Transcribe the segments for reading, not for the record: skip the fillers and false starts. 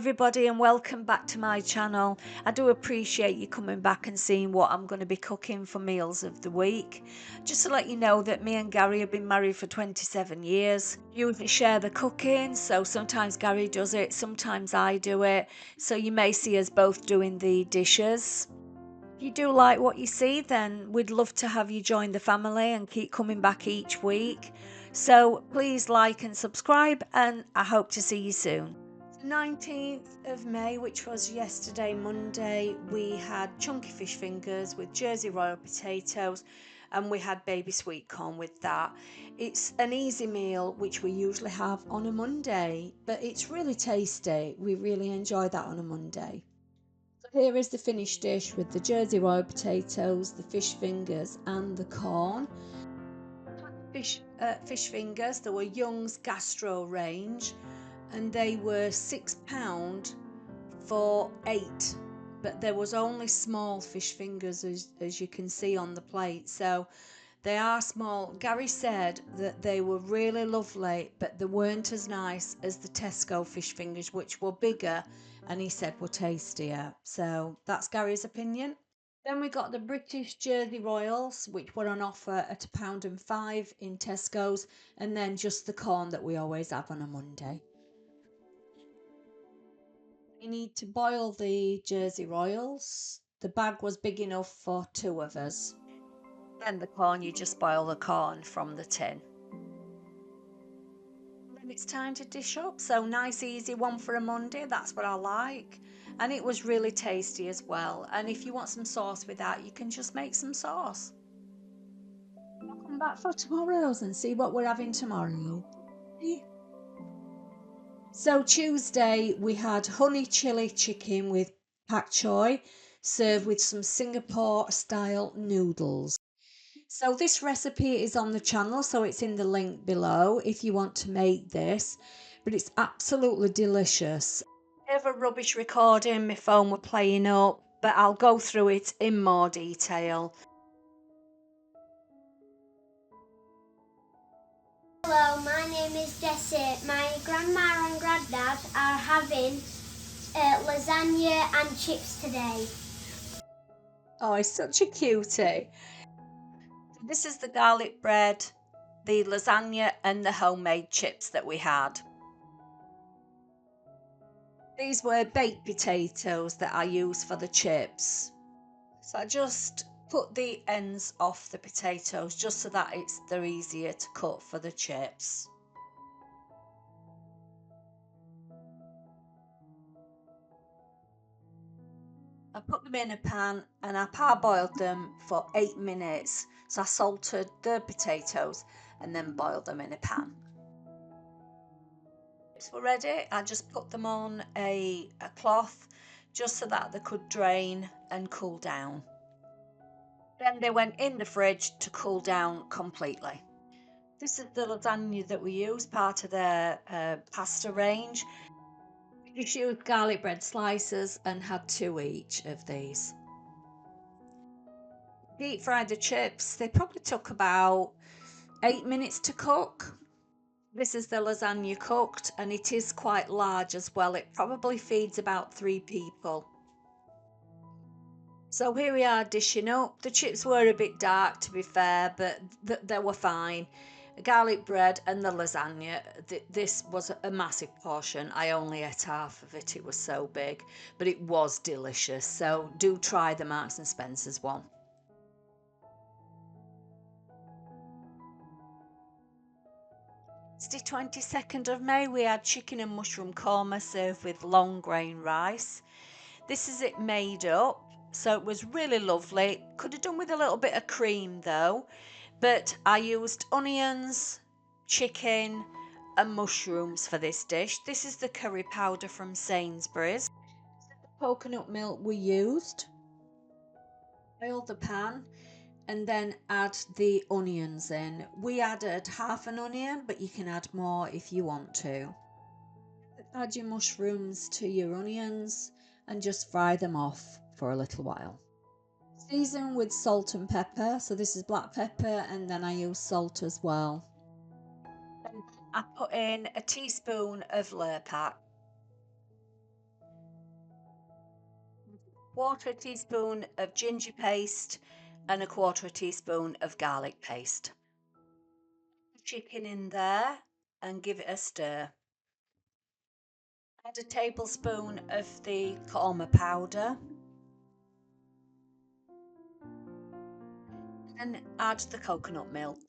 everybody, and welcome back to my channel. I do appreciate you coming back and seeing what I'm going to be cooking for meals of the week. Just to let you know that me and Gary have been married for 27 years. You share the cooking, so sometimes Gary does it, sometimes I do it. So you may see us both doing the dishes. If you do like what you see, then we'd love to have you join the family and keep coming back each week. So please like and subscribe, and I hope to see you soon. 19th of May, which was yesterday, Monday, we had chunky fish fingers with Jersey Royal potatoes, and we had baby sweet corn with that. It's an easy meal which we usually have on a Monday, but it's really tasty. We really enjoy that on a Monday. So here is the finished dish with the Jersey Royal potatoes, the fish fingers and the corn. Fish fingers, they were Young's Gastro range, and they were £6 for 8, but there was only small fish fingers, as you can see on the plate, so they are small. Gary said that they were really lovely, but they weren't as nice as the Tesco fish fingers, which were bigger and he said were tastier. So that's Gary's opinion. Then we got the British Jersey Royals, which were on offer at £1.05 in Tesco's, and then just the corn that we always have on a Monday. You need to boil the Jersey Royals. The bag was big enough for 2 of us. Then the corn, you just boil the corn from the tin. Then it's time to dish up. So nice easy one for a Monday, that's what I like. And it was really tasty as well. And if you want some sauce with that, you can just make some sauce. I'll come back for tomorrow's and see what we're having tomorrow. So Tuesday we had honey chili chicken with Pak Choy, served with some Singapore style noodles. So this recipe is on the channel, so it's in the link below if you want to make this, but it's absolutely delicious. I have a rubbish recording, my phone were playing up, but I'll go through it in more detail. Hello, my name is Jessie. My grandma and granddad are having lasagna and chips today. Oh, he's such a cutie. This is the garlic bread, the lasagna and the homemade chips that we had. These were baked potatoes that I used for the chips. So I just put the ends off the potatoes just so that they're easier to cut for the chips. I put them in a pan and I parboiled them for 8 minutes. So I salted the potatoes and then boiled them in a pan. Chips were ready. I just put them on a cloth just so that they could drain and cool down. Then they went in the fridge to cool down completely. This is the lasagna that we use, part of their pasta range. Just used garlic bread slices and had 2 each of these. Deep fried the chips. They probably took about 8 minutes to cook. This is the lasagna cooked, and it is quite large as well. It probably feeds about 3 people. So here we are dishing up. The chips were a bit dark, to be fair, but they were fine. Garlic bread and the lasagna. This was a massive portion. I only ate half of it. It was so big, but it was delicious. So do try the Marks and Spencer's one. It's the 22nd of May. We had chicken and mushroom korma served with long grain rice. This is it made up. So it was really lovely. Could have done with a little bit of cream though, but I used onions, chicken and mushrooms for this dish. This is the curry powder from Sainsbury's. The coconut milk we used. Oil the pan and then add the onions in. We added half an onion, but you can add more if you want to. Add your mushrooms to your onions and just fry them off for a little while. Season with salt and pepper. So this is black pepper and then I use salt as well. I put in a teaspoon of Lurpak. 1/4 teaspoon of ginger paste and 1/4 teaspoon of garlic paste. Chicken in there and give it a stir. Add a tablespoon of the korma powder and add the coconut milk.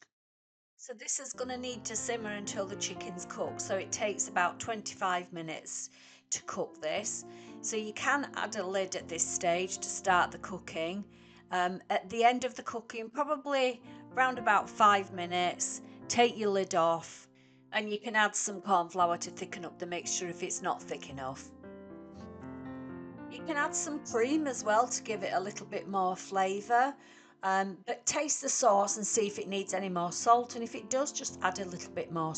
So this is going to need to simmer until the chicken's cooked. So it takes about 25 minutes to cook this. So you can add a lid at this stage to start the cooking. At the end of the cooking, probably around about 5 minutes, take your lid off and you can add some corn flour to thicken up the mixture if it's not thick enough. You can add some cream as well to give it a little bit more flavour. But taste the sauce and see if it needs any more salt, and if it does, just add a little bit more.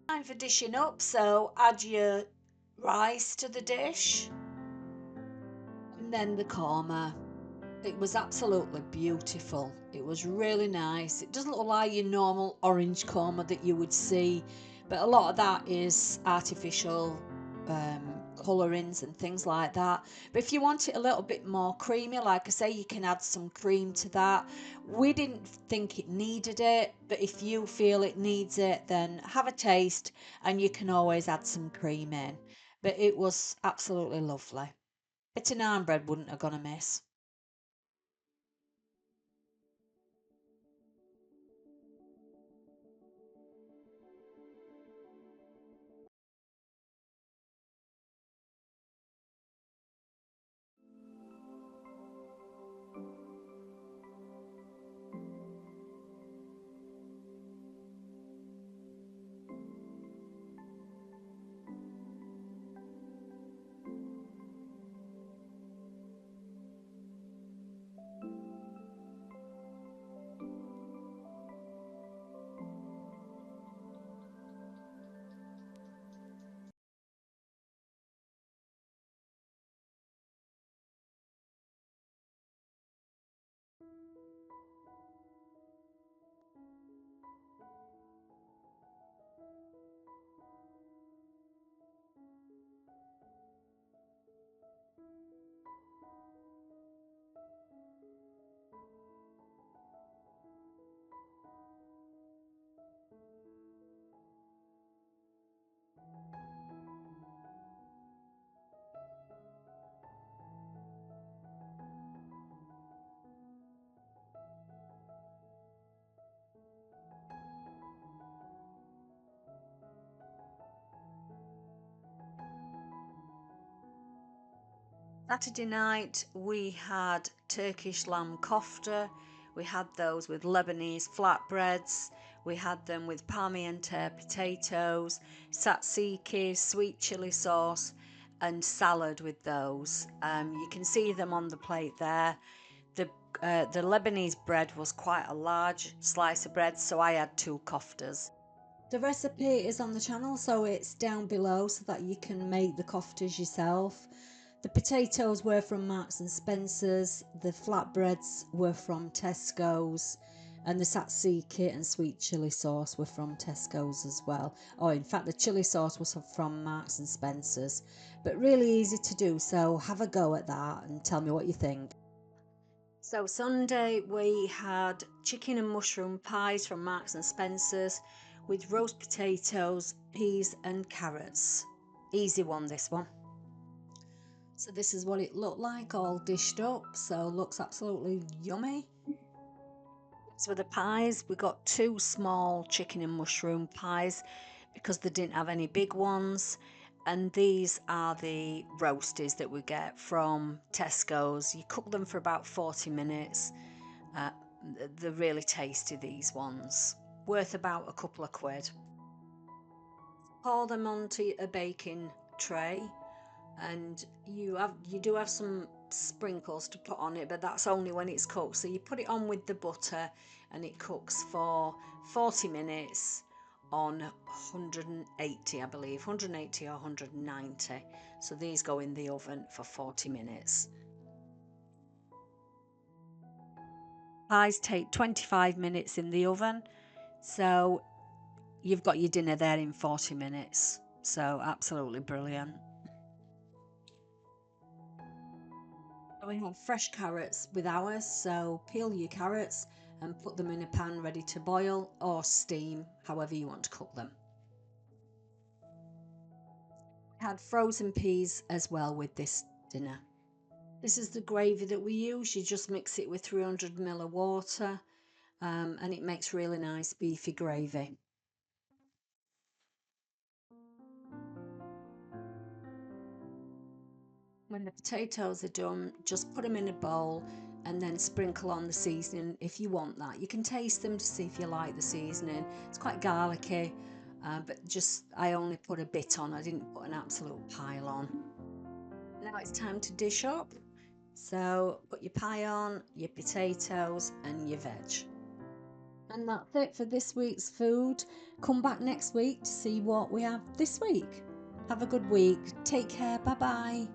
Time for dishing up, so add your rice to the dish and then the korma. It was absolutely beautiful. It was really nice. It doesn't look like your normal orange korma that you would see, but a lot of that is artificial colourings and things like that. But if you want it a little bit more creamy, like I say, you can add some cream to that. We didn't think it needed it, but if you feel it needs it, then have a taste and you can always add some cream in. But it was absolutely lovely. Bit of naan bread wouldn't have gone amiss. Saturday night we had Turkish lamb kofta. We had those with Lebanese flatbreads. We had them with Parmentier potatoes, tzatziki, sweet chili sauce, and salad with those. You can see them on the plate there. The Lebanese bread was quite a large slice of bread, so I had 2 koftas. The recipe is on the channel, so it's down below so that you can make the koftas yourself. The potatoes were from Marks and Spencer's, the flatbreads were from Tesco's, and the tzatziki and sweet chili sauce were from Tesco's as well. Oh, in fact, the chili sauce was from Marks and Spencer's, but really easy to do, so have a go at that and tell me what you think. So Sunday we had chicken and mushroom pies from Marks and Spencer's with roast potatoes, peas and carrots. Easy one, this one. So this is what it looked like, all dished up, so looks absolutely yummy. So with the pies, we got 2 small chicken and mushroom pies because they didn't have any big ones. And these are the roasties that we get from Tesco's. You cook them for about 40 minutes. Uh, they're really tasty, these ones. Worth about a couple of quid. Pour them onto a baking tray, and you do have some sprinkles to put on it, but that's only when it's cooked. So you put it on with the butter and it cooks for 40 minutes on 180, I believe, 180 or 190. So these go in the oven for 40 minutes. Pies take 25 minutes in the oven, so you've got your dinner there in 40 minutes. So absolutely brilliant. We have fresh carrots with ours, so peel your carrots and put them in a pan ready to boil or steam, however you want to cook them. We had frozen peas as well with this dinner. This is the gravy that we use. You just mix it with 300 ml of water, and it makes really nice beefy gravy. When the potatoes are done, just put them in a bowl and then sprinkle on the seasoning if you want that. You can taste them to see if you like the seasoning. It's quite garlicky, but just I only put a bit on. I didn't put an absolute pile on. Now it's time to dish up. So put your pie on, your potatoes and your veg. And that's it for this week's food. Come back next week to see what we have this week. Have a good week. Take care. Bye bye.